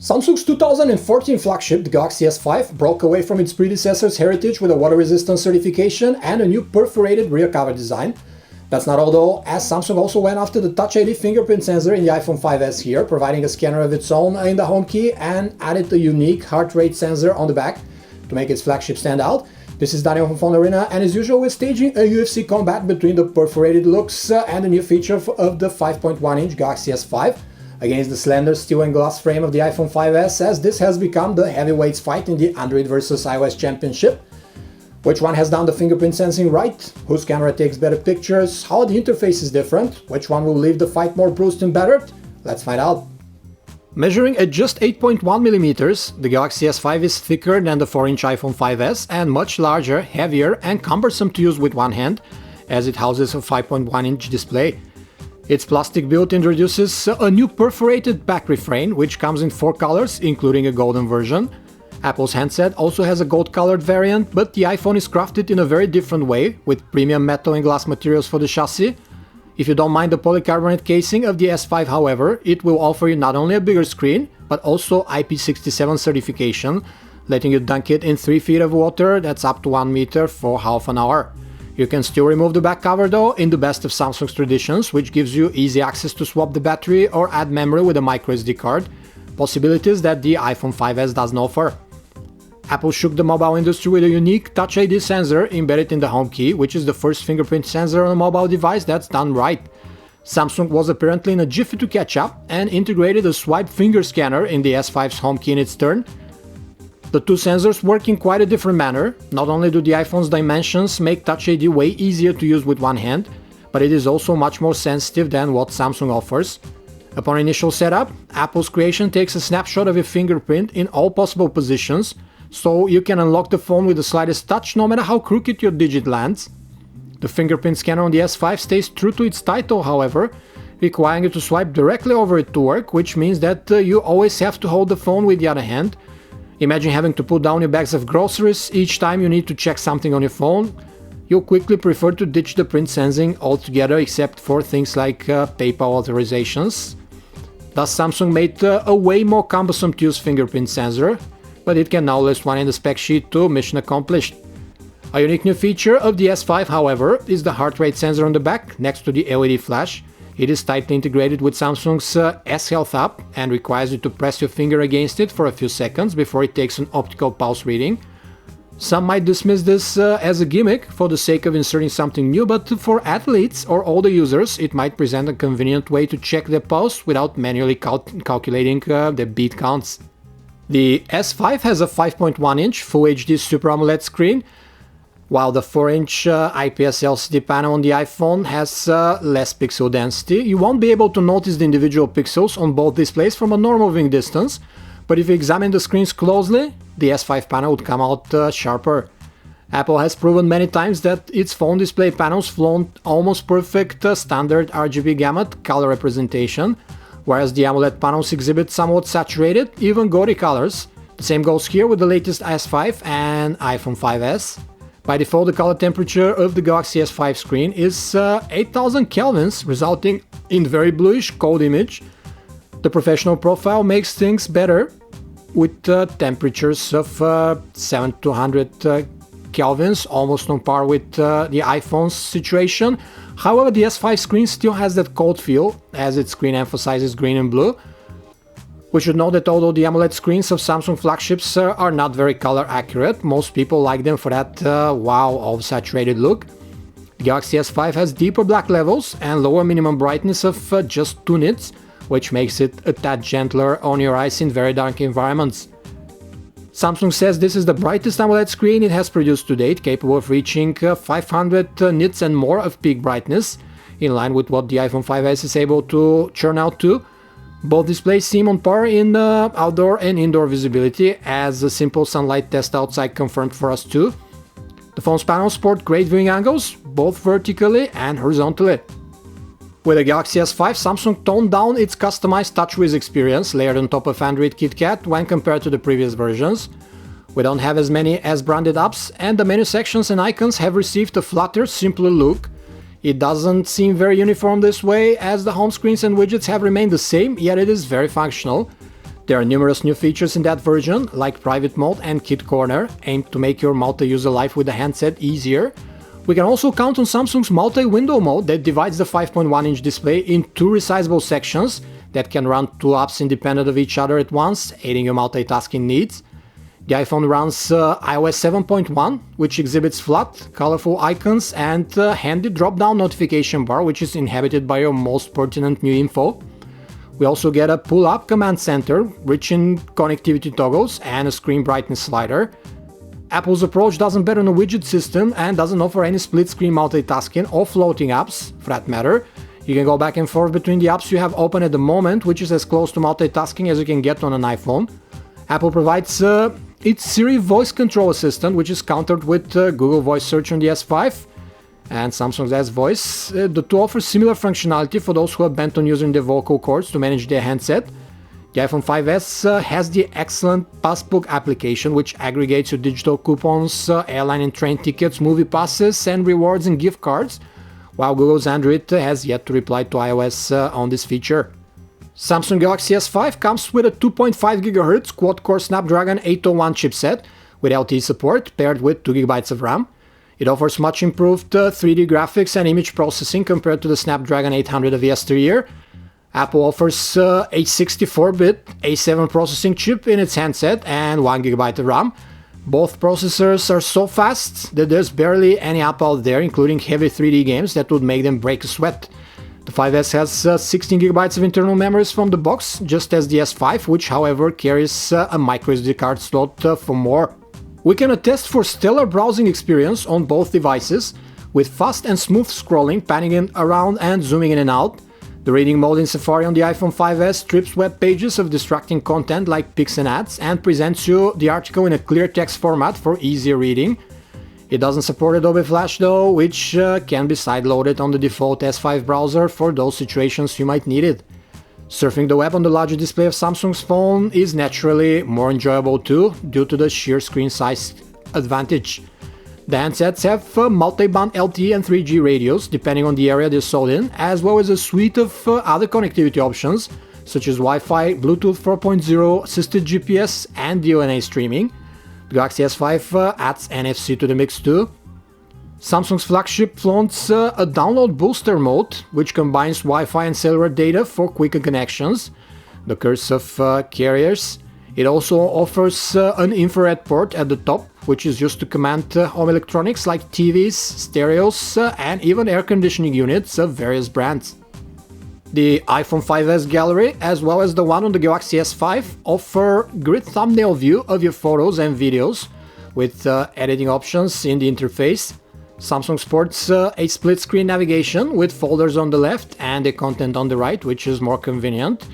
Samsung's 2014 flagship, the Galaxy S5, broke away from its predecessor's heritage with a water-resistant certification and a new perforated rear cover design. That's not all though, as Samsung also went after the Touch ID fingerprint sensor in the iPhone 5S here, providing a scanner of its own in the home key, and added a unique heart rate sensor on the back to make its flagship stand out. This is Daniel from PhoneArena, and as usual we're staging a UFC combat between the perforated looks and the new feature of the 5.1-inch Galaxy S5 against the slender steel and glass frame of the iPhone 5S, as this has become the heavyweights fight in the Android versus iOS championship. Which one has done the fingerprint sensing right? Whose camera takes better pictures? How the interface is different? Which one will leave the fight more bruised and battered? Let's find out. Measuring at just 8.1mm, the Galaxy S5 is thicker than the 4-inch iPhone 5S and much larger, heavier and cumbersome to use with one hand, as it houses a 5.1-inch display. Its plastic build introduces a new perforated back refrain, which comes in 4 colors, including a golden version. Apple's handset also has a gold-colored variant, but the iPhone is crafted in a very different way, with premium metal and glass materials for the chassis. If you don't mind the polycarbonate casing of the S5, however, it will offer you not only a bigger screen, but also IP67 certification, letting you dunk it in 3 feet of water, that's up to 1 meter, for half an hour. You can still remove the back cover though, in the best of Samsung's traditions, which gives you easy access to swap the battery or add memory with a microSD card, possibilities that the iPhone 5S doesn't offer. Apple shook the mobile industry with a unique Touch ID sensor embedded in the home key, which is the first fingerprint sensor on a mobile device that's done right. Samsung was apparently in a jiffy to catch up and integrated a swipe finger scanner in the S5's home key in its turn. The two sensors work in quite a different manner. Not only do the iPhone's dimensions make Touch ID way easier to use with one hand, but it is also much more sensitive than what Samsung offers. Upon initial setup, Apple's creation takes a snapshot of your fingerprint in all possible positions, so you can unlock the phone with the slightest touch, no matter how crooked your digit lands. The fingerprint scanner on the S5 stays true to its title, however, requiring you to swipe directly over it to work, which means that you always have to hold the phone with the other hand. Imagine having to put down your bags of groceries each time you need to check something on your phone. You'll quickly prefer to ditch the print sensing altogether, except for things like PayPal authorizations. Thus, Samsung made a way more cumbersome to use fingerprint sensor, but it can now list one in the spec sheet too, mission accomplished. A unique new feature of the S5, however, is the heart rate sensor on the back next to the LED flash. It is tightly integrated with Samsung's S Health app and requires you to press your finger against it for a few seconds before it takes an optical pulse reading. Some might dismiss this as a gimmick for the sake of inserting something new, but for athletes or older users it might present a convenient way to check their pulse without manually calculating their beat counts. The S5 has a 5.1-inch Full HD Super AMOLED screen, while the 4-inch IPS LCD panel on the iPhone has less pixel density. You won't be able to notice the individual pixels on both displays from a normal viewing distance, but if you examine the screens closely, the S5 panel would come out sharper. Apple has proven many times that its phone display panels flaunt almost perfect standard RGB gamut color representation, whereas the AMOLED panels exhibit somewhat saturated, even gaudy colors. The same goes here with the latest S5 and iPhone 5S. By default, the color temperature of the Galaxy S5 screen is 8000 kelvins, resulting in very bluish cold image. The professional profile makes things better with temperatures of 700 kelvins, almost on par with the iPhone's situation. However, the S5 screen still has that cold feel, as its screen emphasizes green and blue. We should note that although the AMOLED screens of Samsung flagships are not very color accurate, most people like them for that wow of saturated look. The Galaxy S5 has deeper black levels and lower minimum brightness of just 2 nits, which makes it a tad gentler on your eyes in very dark environments. Samsung says this is the brightest AMOLED screen it has produced to date, capable of reaching 500 nits and more of peak brightness, in line with what the iPhone 5S is able to churn out to. Both displays seem on par in outdoor and indoor visibility, as a simple sunlight test outside confirmed for us too. The phone's panels sport great viewing angles, both vertically and horizontally. With the Galaxy S5, Samsung toned down its customized TouchWiz experience layered on top of Android KitKat when compared to the previous versions. We don't have as many S-branded apps, and the menu sections and icons have received a flatter, simpler look. It doesn't seem very uniform this way, as the home screens and widgets have remained the same, yet it is very functional. There are numerous new features in that version, like private mode and kit corner, aimed to make your multi-user life with the handset easier. We can also count on Samsung's multi-window mode that divides the 5.1-inch display in two resizable sections that can run two apps independent of each other at once, aiding your multitasking needs. The iPhone runs iOS 7.1, which exhibits flat, colorful icons and a handy drop-down notification bar, which is inhabited by your most pertinent new info. We also get a pull-up command center, rich in connectivity toggles and a screen brightness slider. Apple's approach doesn't bet on a widget system and doesn't offer any split-screen multitasking or floating apps, for that matter. You can go back and forth between the apps you have open at the moment, which is as close to multitasking as you can get on an iPhone. Apple provides its Siri voice control assistant, which is countered with Google Voice Search on the S5, and Samsung's S Voice. The two offer similar functionality for those who are bent on using their vocal cords to manage their handset. The iPhone 5S has the excellent Passbook application, which aggregates your digital coupons, airline and train tickets, movie passes, and rewards and gift cards, while Google's Android has yet to reply to iOS on this feature. Samsung Galaxy S5 comes with a 2.5 GHz quad-core Snapdragon 801 chipset with LTE support paired with 2 GB of RAM. It offers much improved 3D graphics and image processing compared to the Snapdragon 800 of yesteryear. Apple offers a 64-bit A7 processing chip in its handset and 1 GB of RAM. Both processors are so fast that there's barely any app out there, including heavy 3D games, that would make them break a sweat. The 5S has 16 GB of internal memories from the box, just as the S5, which however carries a microSD card slot for more. We can attest for stellar browsing experience on both devices, with fast and smooth scrolling, panning in around and zooming in and out. The reading mode in Safari on the iPhone 5S strips web pages of distracting content like pics and ads and presents you the article in a clear text format for easier reading. It doesn't support Adobe Flash though, which can be sideloaded on the default S5 browser for those situations you might need it. Surfing the web on the larger display of Samsung's phone is naturally more enjoyable too, due to the sheer screen size advantage. The handsets have multi-band LTE and 3G radios, depending on the area they're sold in, as well as a suite of other connectivity options, such as Wi-Fi, Bluetooth 4.0, assisted GPS, and DLNA streaming. The Galaxy S5 adds NFC to the mix too. Samsung's flagship flaunts a download booster mode, which combines Wi-Fi and cellular data for quicker connections, the curse of carriers. It also offers an infrared port at the top, which is used to command home electronics like TVs, stereos, and even air conditioning units of various brands. The iPhone 5S gallery, as well as the one on the Galaxy S5, offer grid thumbnail view of your photos and videos, with editing options in the interface. Samsung sports a split-screen navigation with folders on the left and the content on the right, which is more convenient.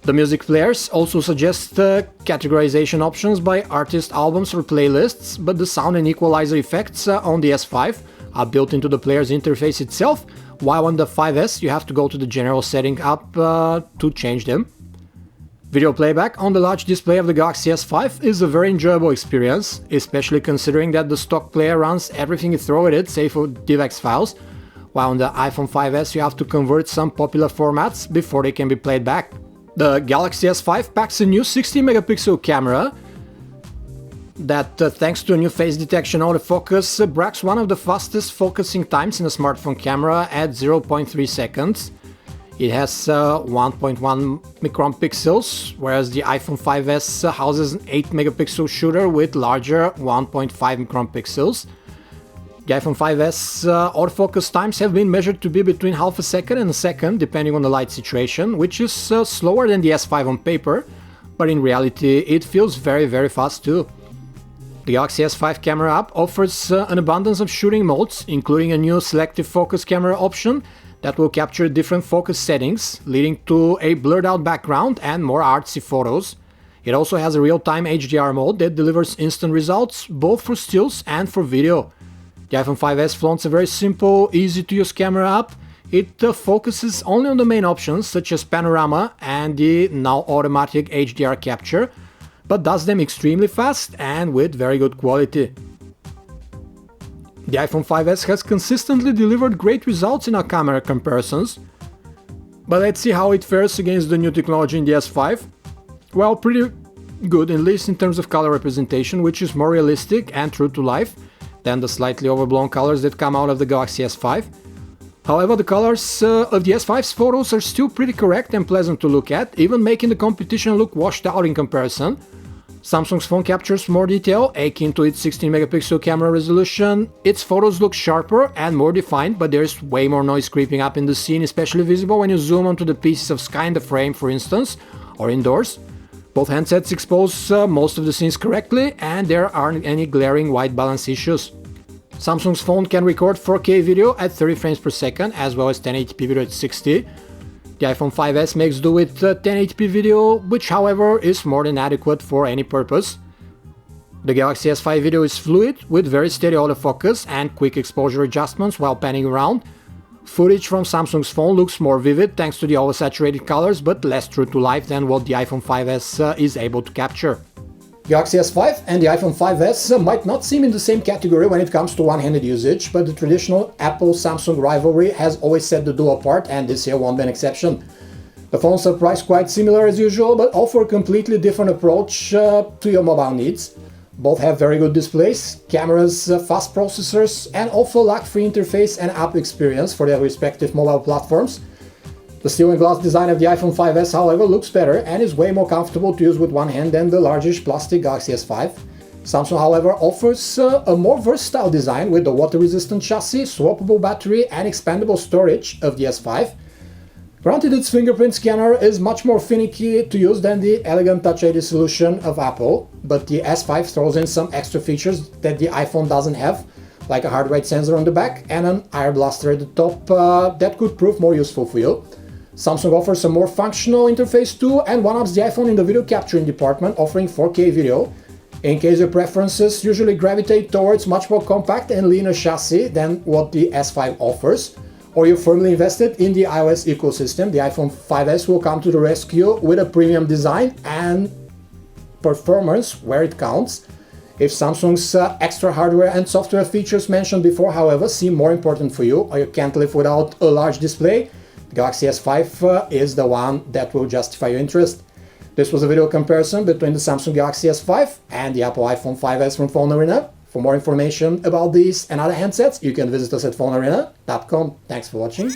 The music players also suggest categorization options by artist albums or playlists, but the sound and equalizer effects on the S5 are built into the player's interface itself, while on the 5S you have to go to the general setting app to change them. Video playback on the large display of the Galaxy S5 is a very enjoyable experience, especially considering that the stock player runs everything you throw at it, save for DivX files, while on the iPhone 5S you have to convert some popular formats before they can be played back. The Galaxy S5 packs a new 60-megapixel camera that, thanks to a new face detection autofocus, brags one of the fastest focusing times in a smartphone camera at 0.3 seconds. It has 1.1 micron pixels, whereas the iPhone 5S houses an 8-megapixel shooter with larger 1.5 micron pixels. The iPhone 5S autofocus times have been measured to be between half a second and a second, depending on the light situation, which is slower than the S5 on paper, but in reality it feels very fast too. The Galaxy S5 camera app offers an abundance of shooting modes, including a new selective focus camera option that will capture different focus settings, leading to a blurred out background and more artsy photos. It also has a real-time HDR mode that delivers instant results both for stills and for video. The iPhone 5S flaunts a very simple, easy-to-use camera app. It focuses only on the main options such as panorama and the now automatic HDR capture, but does them extremely fast and with very good quality. The iPhone 5S has consistently delivered great results in our camera comparisons, but let's see how it fares against the new technology in the S5. well, pretty good, at least in terms of color representation, which is more realistic and true to life than the slightly overblown colors that come out of the Galaxy S5. However, the colors of the S5's photos are still pretty correct and pleasant to look at, even making the competition look washed out in comparison. Samsung's phone captures more detail, akin to its 16 megapixel camera resolution. Its photos look sharper and more defined, but there's way more noise creeping up in the scene, especially visible when you zoom onto the pieces of sky in the frame, for instance, or indoors. Both handsets expose most of the scenes correctly, and there aren't any glaring white balance issues. Samsung's phone can record 4K video at 30 frames per second, as well as 1080p video at 60. The iPhone 5S makes do with 1080p video, which however is more than adequate for any purpose. The Galaxy S5 video is fluid, with very steady autofocus and quick exposure adjustments while panning around. Footage from Samsung's phone looks more vivid thanks to the oversaturated colors, but less true to life than what the iPhone 5S is able to capture. Galaxy S5 and the iPhone 5S might not seem in the same category when it comes to one-handed usage, but the traditional Apple-Samsung rivalry has always set the duo apart, and this year won't be an exception. The phones are priced quite similar as usual, but offer a completely different approach to your mobile needs. Both have very good displays, cameras, fast processors, and offer lag-free interface and app experience for their respective mobile platforms. The steel and glass design of the iPhone 5S, however, looks better and is way more comfortable to use with one hand than the largish plastic Galaxy S5. Samsung, however, offers a more versatile design with the water-resistant chassis, swappable battery, and expandable storage of the S5. Granted, its fingerprint scanner is much more finicky to use than the elegant Touch ID solution of Apple, but the S5 throws in some extra features that the iPhone doesn't have, like a heart rate sensor on the back and an air blaster at the top that could prove more useful for you. Samsung offers a more functional interface too, and one-ups the iPhone in the video capturing department, offering 4K video. In case your preferences usually gravitate towards much more compact and leaner chassis than what the S5 offers, or you're firmly invested in the iOS ecosystem, the iPhone 5S will come to the rescue with a premium design and performance where it counts. If Samsung's extra hardware and software features mentioned before, however, seem more important for you, or you can't live without a large display, the Galaxy S5 is the one that will justify your interest. This was a video comparison between the Samsung Galaxy S5 and the Apple iPhone 5S from PhoneArena. For more information about these and other handsets, you can visit us at PhoneArena.com. Thanks for watching.